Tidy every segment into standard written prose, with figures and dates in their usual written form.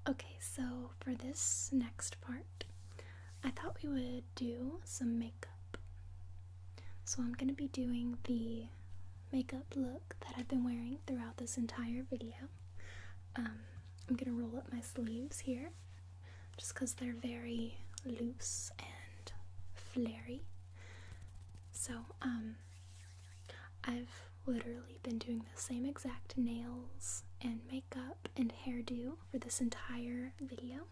Okay, so for this next part, I thought we would do some makeup. So I'm going to be doing the makeup look that I've been wearing throughout this entire video. I'm going to roll up my sleeves here, just because they're very loose and flary. So, I've literally been doing the same exact nails and makeup and hairdo for this entire video.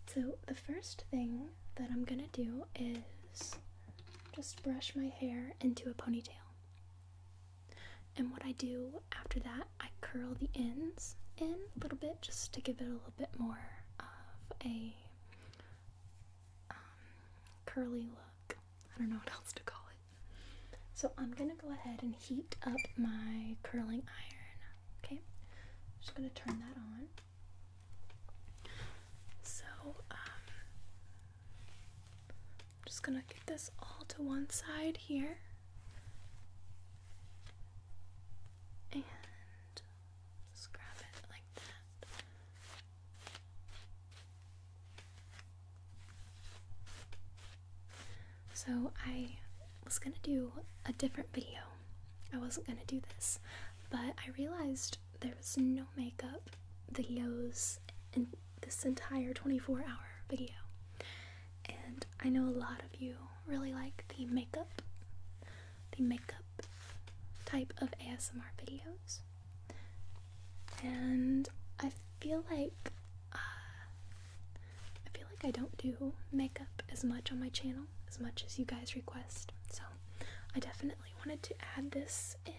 So the first thing that I'm gonna do is just brush my hair into a ponytail. And what I do after that, I curl the ends in a little bit just to give it a little bit more of a curly look. I don't know what else to call it. So I'm gonna go ahead and heat up my curling iron. Okay, just gonna turn that on. So I'm just gonna get this all to one side here. And just grab it like that. So I was gonna do a different video. I wasn't gonna do this, but I realized there was no makeup videos in this entire 24-hour video. And I know a lot of you really like the makeup type of ASMR videos. And I feel like I don't do makeup as much on my channel, as much as you guys request. So I definitely wanted to add this in.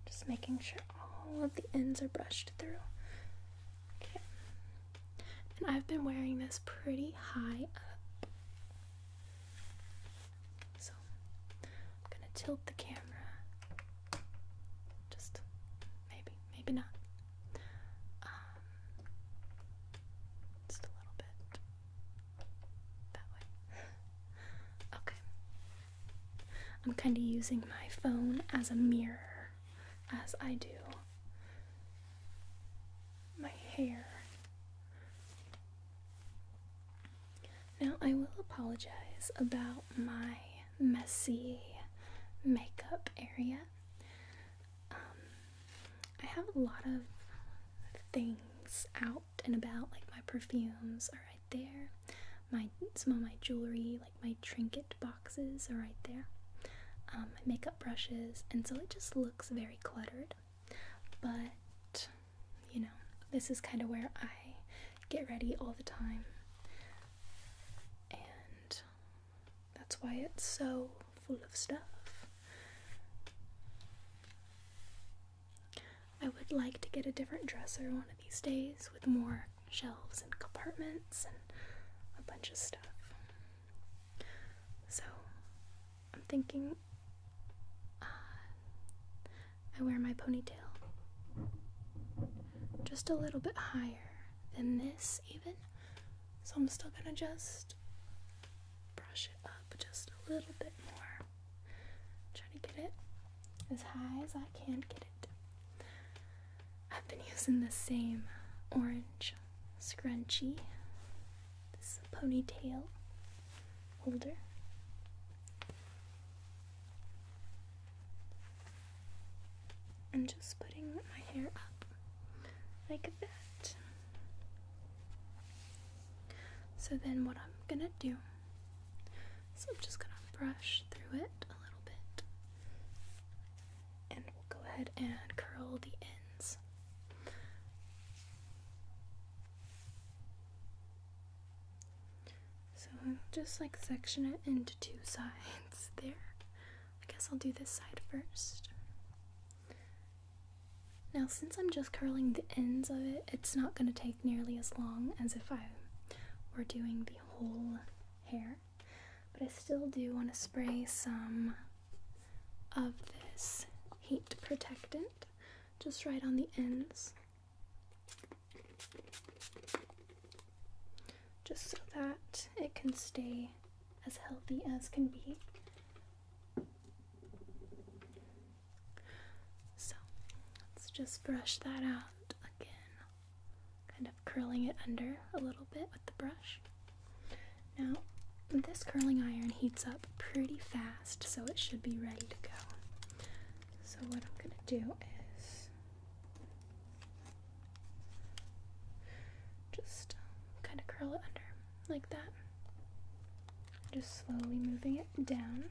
Just making sure all of the ends are brushed through. Okay. And I've been wearing this pretty high up. So I'm gonna tilt the camera. Just maybe not. Just a little bit that way. Okay. I'm kind of using my phone as a mirror as I do my hair. Now I will apologize about my messy makeup area. I have a lot of things out and about, like my perfumes are right there. Some of my jewelry, like my trinket boxes, are right there. My makeup brushes, and so it just looks very cluttered. But, you know, this is kind of where I get ready all the time. And that's why it's so full of stuff. I would like to get a different dresser one of these days with more shelves and compartments and a bunch of stuff. So I'm thinking I wear my ponytail just a little bit higher than this even. So I'm still gonna just brush it up just a little bit more. Try to get it as high as I can get it. I've been using the same orange scrunchie, this ponytail holder. And just putting my hair up like that. So then what I'm gonna do is I'm just gonna brush through it a little bit, and we'll go ahead and curl the ends. So just like section it into two sides there. I guess I'll do this side first. Now since I'm just curling the ends of it, it's not going to take nearly as long as if I were doing the whole hair. But I still do want to spray some of this heat protectant just right on the ends. Just so that it can stay as healthy as can be. So let's just brush that out kind of curling it under a little bit with the brush. Now, this curling iron heats up pretty fast, so it should be ready to go. So what I'm going to do is just kind of curl it under like that. Just slowly moving it down.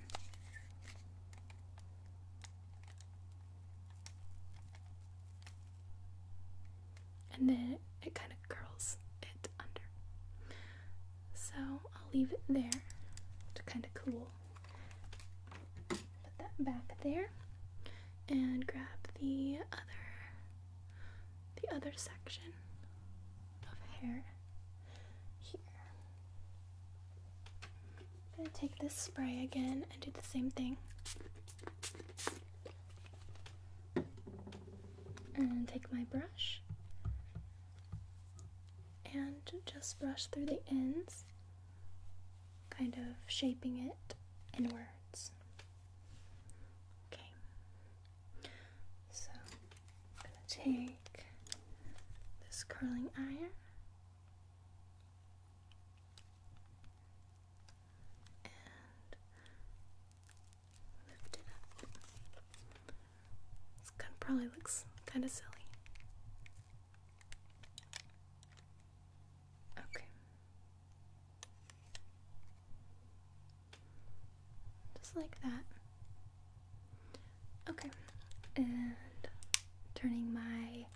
And then it kind of curls it under. So I'll leave it there to kind of cool. Put that back there and grab the other section of hair here. I'm gonna take this spray again and do the same thing. And take my brush and just brush through the ends, kind of shaping it inwards. Okay, so I'm gonna take this curling iron and lift it up. This probably looks kind of silly. Like that. Okay, and turning my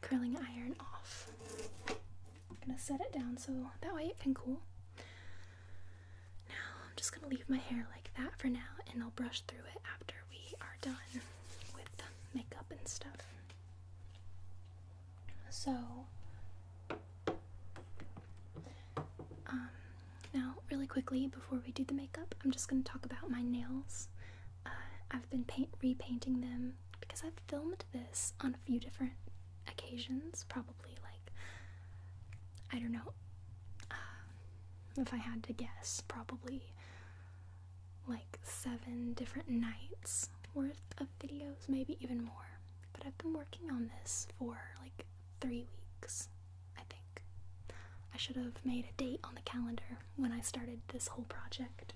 curling iron off. I'm gonna set it down so that way it can cool. Now I'm just gonna leave my hair like that for now, and I'll brush through it after we are done with makeup and stuff. So now, really quickly, before we do the makeup, I'm just going to talk about my nails. I've been repainting them because I've filmed this on a few different occasions, probably like, I don't know, if I had to guess, probably like 7 different nights worth of videos, maybe even more. But I've been working on this for like 3 weeks. I should have made a date on the calendar when I started this whole project.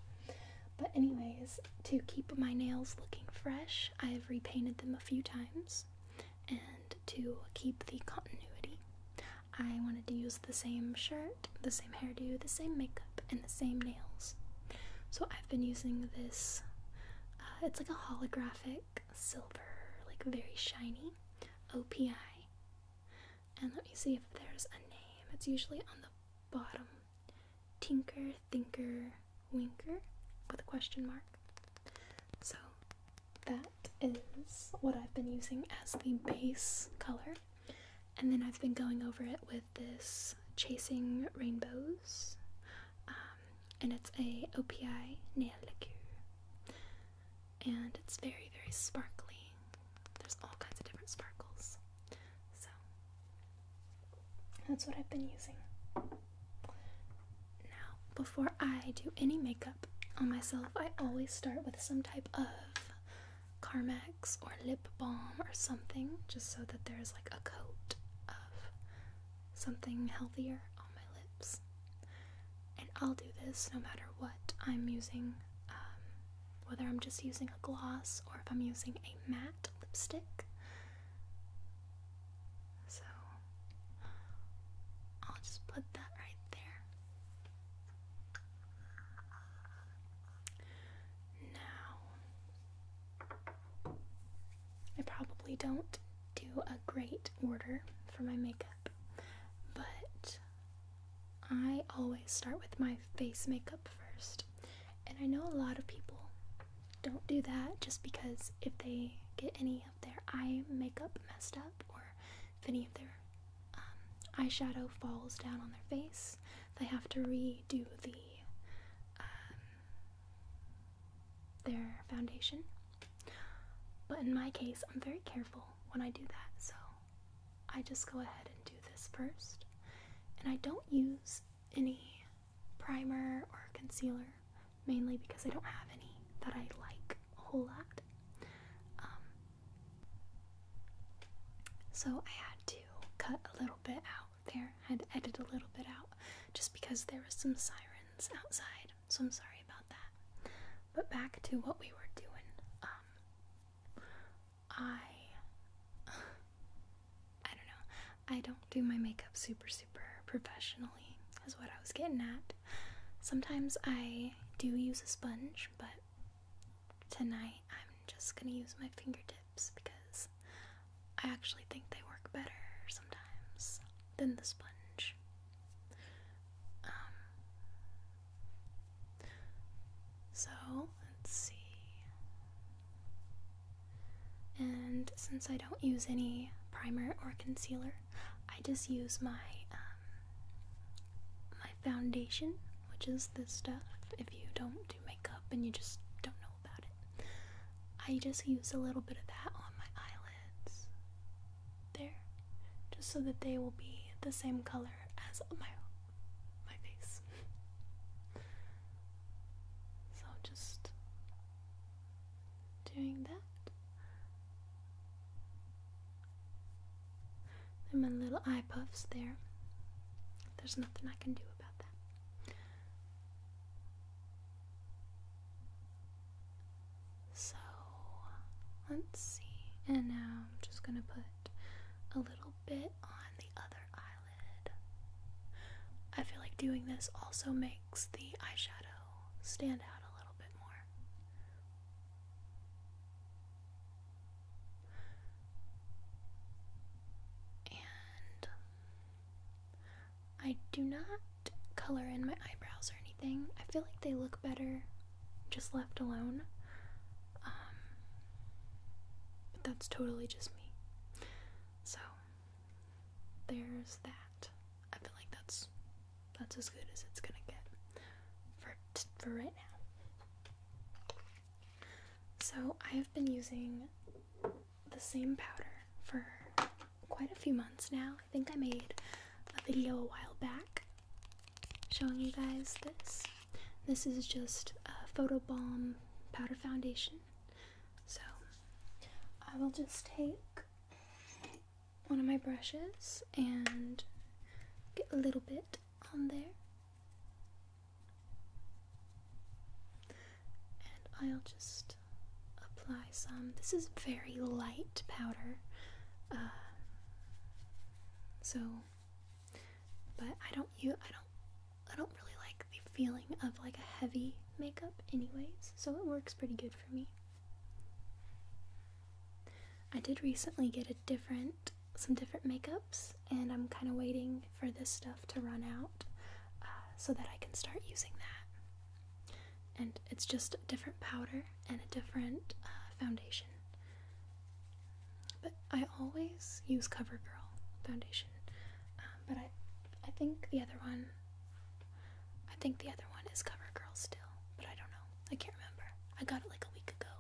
But anyways, to keep my nails looking fresh, I have repainted them a few times. And to keep the continuity, I wanted to use the same shirt, the same hairdo, the same makeup, and the same nails. So I've been using this, it's like a holographic silver, like very shiny, OPI. And let me see if there's a name. It's usually on the bottom. Tinker, Thinker, Winker with a question mark. So that is what I've been using as the base color. And then I've been going over it with this Chasing Rainbows. And it's a OPI nail lacquer. And it's very, very sparkly. There's all kinds of different sparkles. So that's what I've been using. Now, before I do any makeup on myself, I always start with some type of Carmex or lip balm or something, just so that there's like a coat of something healthier on my lips. And I'll do this no matter what I'm using, whether I'm just using a gloss or if I'm using a matte lipstick. So I'll just put that right there. Now, I probably don't do a great order for my makeup, but I always start with my face makeup first. And I know a lot of people don't do that just because if they get any of their eye makeup messed up, or if any of their eyeshadow falls down on their face, they have to redo their foundation. But in my case, I'm very careful when I do that, so I just go ahead and do this first. And I don't use any primer or concealer, mainly because I don't have any that I like a whole lot. So I had to cut a little bit out there. I had to edit a little bit out just because there was some sirens outside, so I'm sorry about that. But back to what we were doing. I don't know. I don't do my makeup super professionally, is what I was getting at. Sometimes I do use a sponge, but tonight I'm just gonna use my fingertips because I actually think they work better sometimes than the sponge. So let's see. And since I don't use any primer or concealer, I just use my my foundation, which is this stuff. If you don't do makeup and you just don't know about it, I just use a little bit of that on my eyelids there, just so that they will be the same color as my face. So just doing that. And my little eye puffs there. There's nothing I can do about that. So, let's see. And now I'm just gonna put a little bit on the other eyelid. I feel like doing this also makes the eyeshadow stand out a little bit more. And I do not color in my eyebrows or anything. I feel like they look better just left alone. But that's totally just me. So there's that. I feel like that's as good as it's gonna get for right now. So I have been using the same powder for quite a few months now. I think I made a video a while back showing you guys this. This is just a Photo Balm powder foundation. So I will just take one of my brushes and get a little bit on there. And I'll just apply some. This is very light powder. But I don't really like the feeling of like a heavy makeup anyways, so it works pretty good for me. I did recently get some different makeups, and I'm kind of waiting for this stuff to run out so that I can start using that. And it's just a different powder and a different foundation. But I always use CoverGirl foundation, but I think the other one is CoverGirl still, but I don't know. I can't remember. I got it like a week ago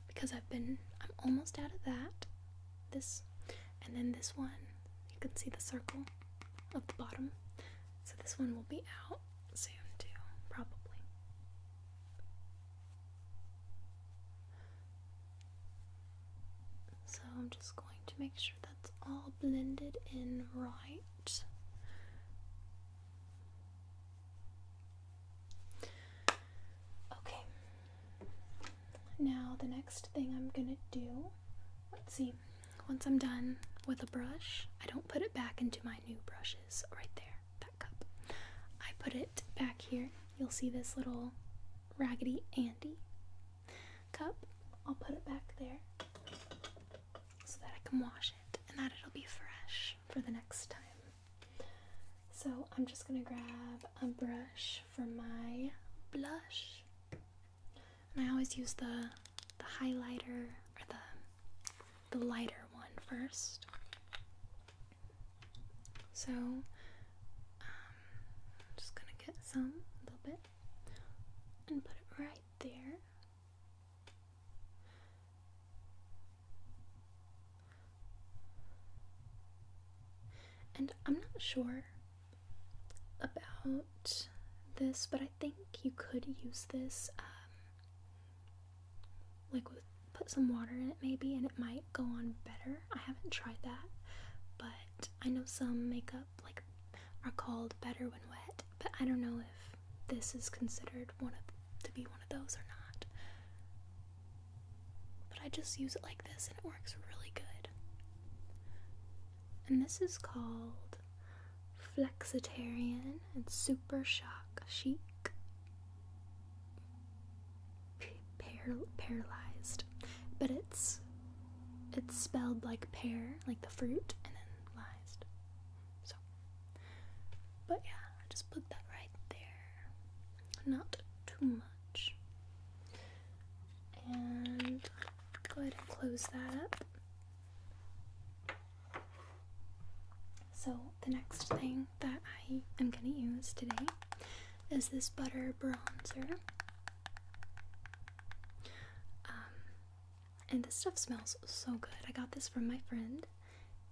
because I'm almost out of that. And then this one, you can see the circle of the bottom. So this one will be out soon too, probably. So I'm just going to make sure that's all blended in right. Okay. Now the next thing I'm gonna do, let's see, once I'm done with a brush, I don't put it back into my new brushes right there, that cup. I put it back here. You'll see this little Raggedy Andy cup. I'll put it back there so that I can wash it and that it'll be fresh for the next time. So I'm just gonna grab a brush for my blush, and I always use the highlighter or the lighter one first. So I'm just gonna get a little bit and put it right there. And I'm not sure about this, but I think you could use this put some water in it maybe, and it might go on better. I haven't tried that, but wet. I know some makeup like are called better when wet, but I don't know if this is considered to be one of those or not. But I just use it like this and it works really good. And this is called Flexitarian and Super Shock Chic Paralyzed, but it's spelled like pear, like the fruit, and then lized. So, but yeah, I just put that right there, not too much, and go ahead and close that up. So the next thing that I am going to use today is this butter bronzer. And this stuff smells so good. I got this from my friend,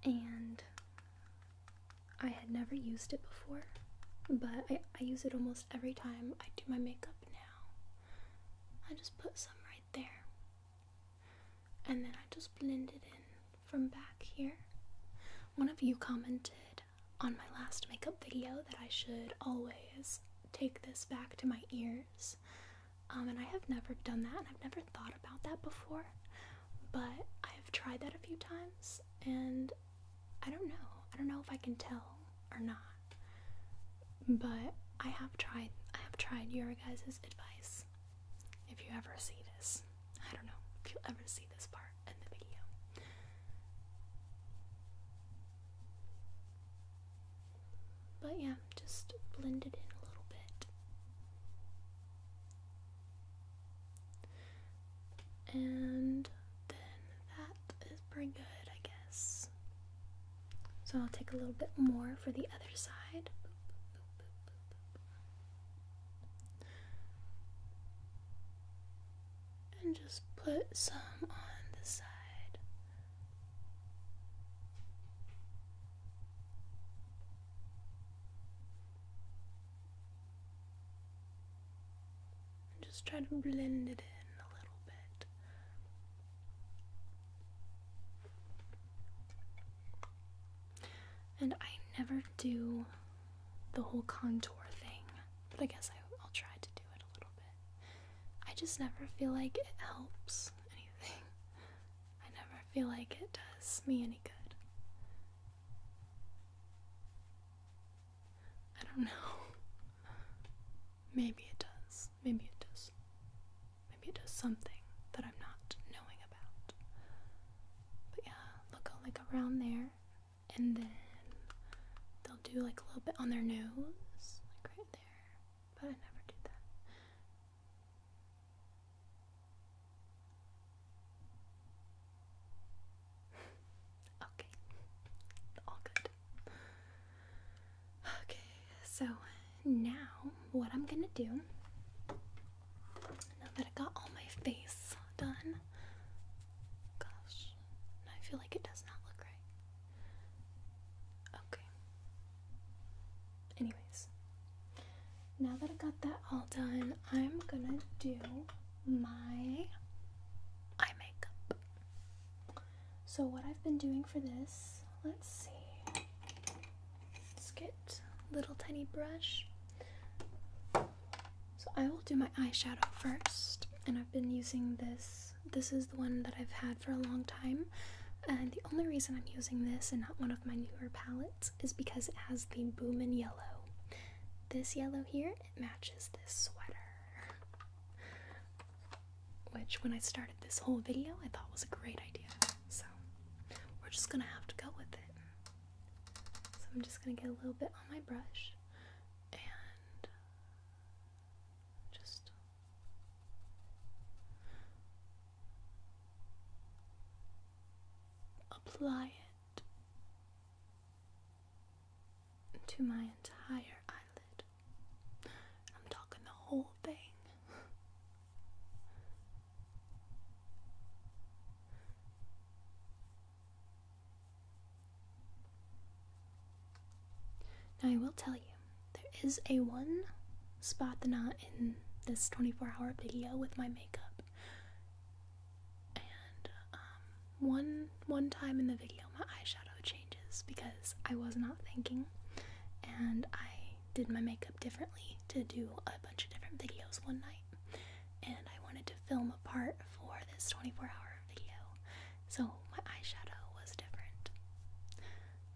and I had never used it before, but I use it almost every time I do my makeup now. I just put some right there, and then I just blend it in from back here. One of you commented on my last makeup video that I should always take this back to my ears, and I have never done that, and I've never thought about that before. But I've tried that a few times, and I don't know if I can tell or not, but I have tried your guys' advice. If you ever see this, I don't know if you'll ever see this part in the video. But yeah, just blend it in a little bit. And pretty good, I guess. So I'll take a little bit more for the other side. And just put some on the side. And just try to blend it in. And I never do the whole contour thing, but I guess I'll try to do it a little bit. I just never feel like it helps anything. I never feel like it does me any good. I don't know. Maybe it does. Maybe it does. Maybe it does something that I'm not knowing about. But yeah, look like around there, and then they'll do like a little bit on their nose, like right there, but I never do that. Okay, all good. Okay, so now what I'm gonna do, now that I got all my face done, gosh, I feel like it does not look right. Okay. Anyways, now that I got that all done, I'm gonna do my eye makeup. So what I've been doing for this, let's see, let's get a little tiny brush. So I will do my eyeshadow first, and I've been using this. This is the one that I've had for a long time. And the only reason I'm using this and not one of my newer palettes is because it has the Boomin' Yellow. This yellow here, it matches this sweater. Which, when I started this whole video, I thought was a great idea. So, we're just gonna have to go with it. So I'm just gonna get a little bit on my brush and just apply it to my entire eyelid. I'm talking the whole thing. Now I will tell you, there is a one spot that's not in this 24-hour video with my makeup. And one time in the video my eyeshadow changes because I I was not thinking, and I did my makeup differently to do a bunch of different videos one night, and I wanted to film a part for this 24-hour video, so my eyeshadow was different.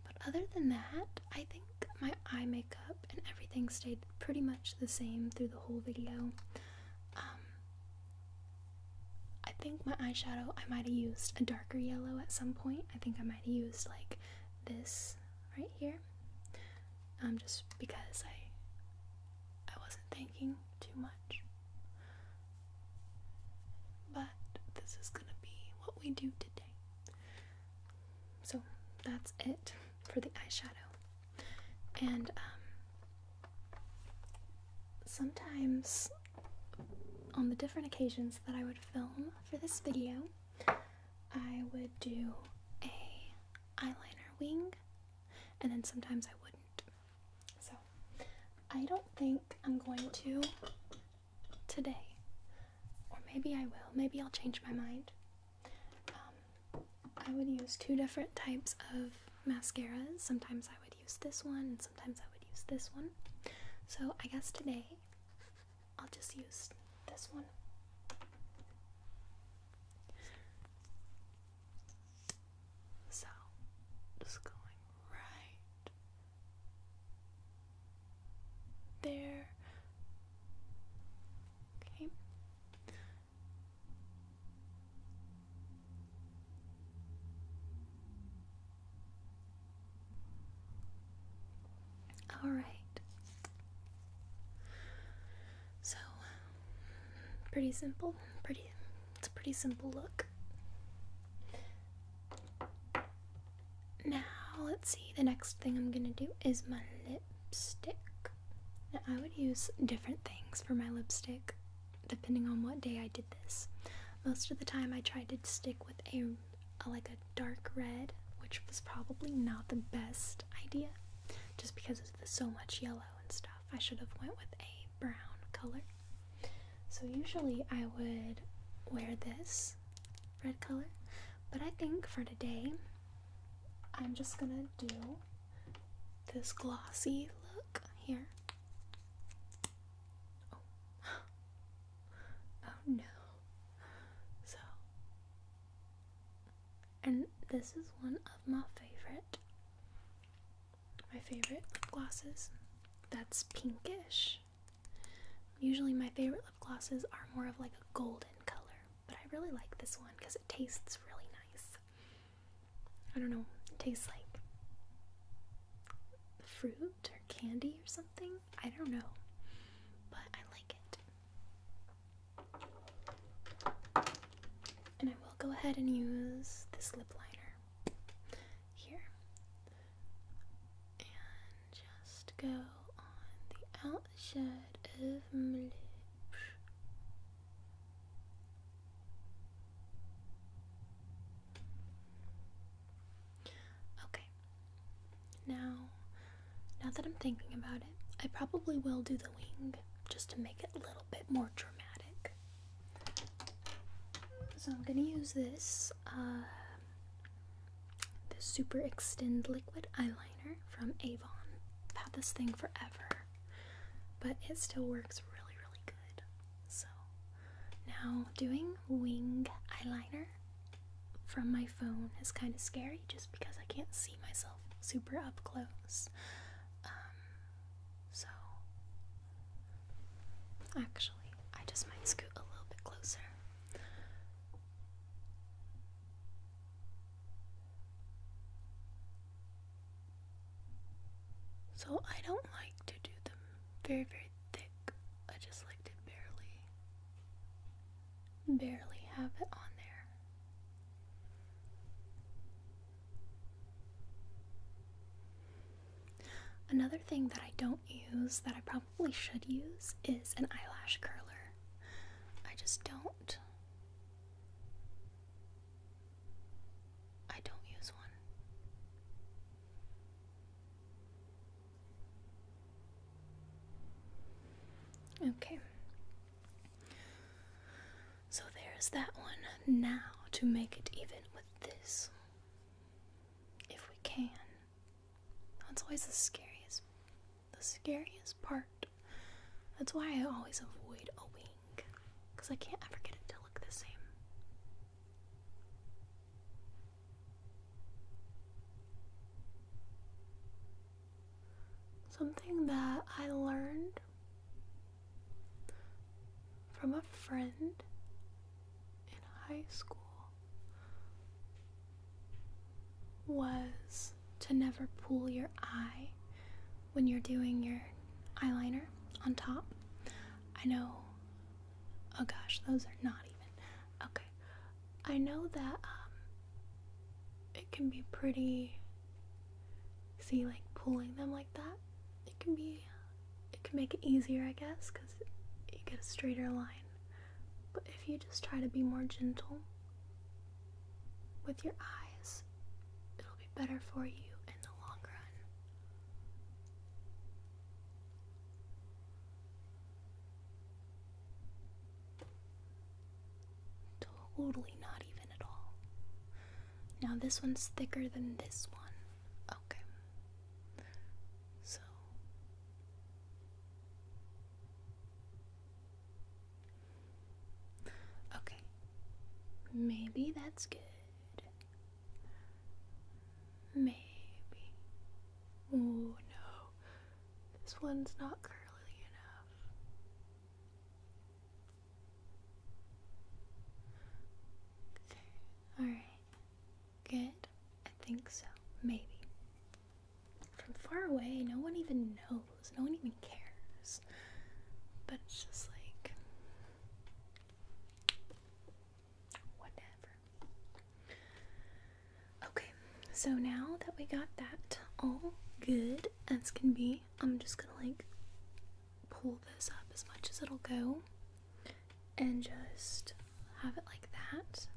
But other than that, I think my eye makeup and everything stayed pretty much the same through the whole video. I think my eyeshadow, I might have used a darker yellow at some point. I think I might have used like this right here, just because I wasn't thinking too much. But this is gonna be what we do today. So that's it for the eyeshadow. And sometimes on the different occasions that I would film for this video, I would do a eyeliner wing, and then sometimes I wouldn't. So I don't think I'm going to today, or maybe I will. Maybe I'll change my mind. I would use two different types of mascaras. Sometimes I would use this one, and sometimes I would use this one. So I guess today I'll just use this one. So, just going right there. Okay. All right. So, pretty simple. It's a pretty simple look. Now, let's see. The next thing I'm gonna do is my lipstick. Now, I would use different things for my lipstick depending on what day I did this. Most of the time, I tried to stick with a like a dark red, which was probably not the best idea, just because there's so much yellow and stuff. I should have went with a brown color. So usually I would wear this red color, but I think for today I'm just gonna do this glossy look here. Oh, oh no. So, and this is one of my favorite lip glosses. That's pinkish. Usually my favorite lip glosses are more of like a golden color, but I really like this one because it tastes really nice. I don't know, it tastes like fruit or candy or something. I don't know, but I like it. And I will go ahead and use this lip liner here and just go on the outside of my lips. Okay, now that I'm thinking about it, I probably will do the wing just to make it a little bit more dramatic. So I'm gonna use this this Super Extend Liquid Eyeliner from Avon. I've had this thing forever, but it still works really, really good. So now doing wing eyeliner from my phone is kind of scary just because I can't see myself super up close. So actually, I just might scoot a little bit closer. So I don't like to do them very, very thick. I just like to barely have it on there. Another thing that I don't use that I probably should use is an eyelash curler. I just don't. I don't use one. Okay. So there's that one. Now to make it even with this, if we can. That's always the scariest part. That's why I always avoid a wing, because I can't ever get it to look the same. Something that I learned from a friend in high school was to never pull your eye when you're doing your eyeliner on top. I know, oh gosh, those are not even, okay. I know that it can be pretty, see, like pulling them like that, it can make it easier, I guess, because you get a straighter line. But if you just try to be more gentle with your eyes, it'll be better for you in the long run. Totally not even at all. Now this one's thicker than this one. Okay. So okay. Maybe that's good. Maybe. Oh no. This one's not curly enough. Okay. Alright. Good. I think so. Maybe. From far away, no one even knows. No one even cares. But it's just like, whatever. Okay, so now that we got that all good as can be, I'm just gonna like pull this up as much as it'll go and just have it like that.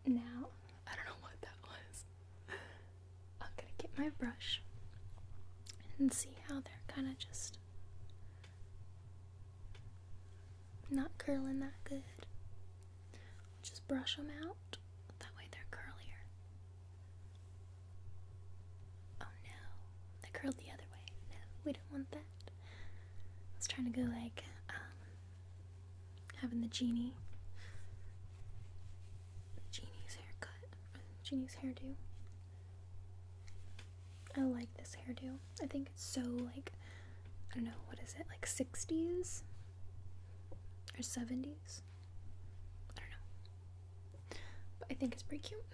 Now, I don't know what that was. I'm gonna get my brush and see how they're kind of just not curling that good. Just brush them out. That way they're curlier. Oh no, they curled the other way. No, we don't want that. I was trying to go like having the genie's haircut, genie's hairdo. I like this hairdo. I think it's so like, I don't know, what is it, like 60s or 70s? I don't know. But I think it's pretty cute.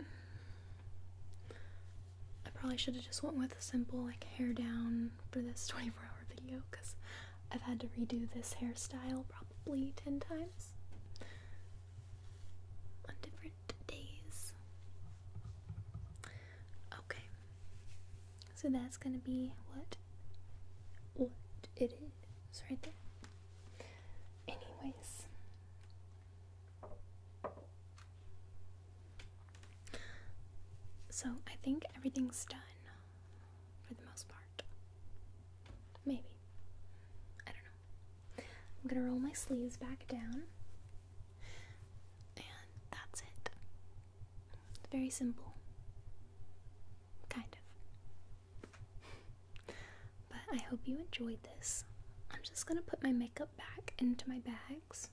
I probably should have just went with a simple like hair down for this 24-hour video, because I've had to redo this hairstyle probably 10 times on different days. Okay. So that's gonna be what it is right there. Anyways, so I think everything's done for the most part. Maybe. I don't know. I'm gonna roll my sleeves back down, and that's it. It's very simple. Kind of. But I hope you enjoyed this. I'm just gonna put my makeup back into my bags.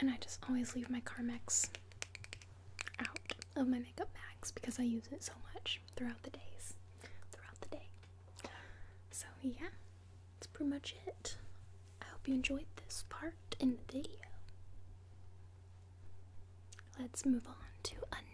And I just always leave my Carmex out of my makeup bags because I use it so much throughout the day. So yeah, that's pretty much it. I hope you enjoyed this part in the video. Let's move on to another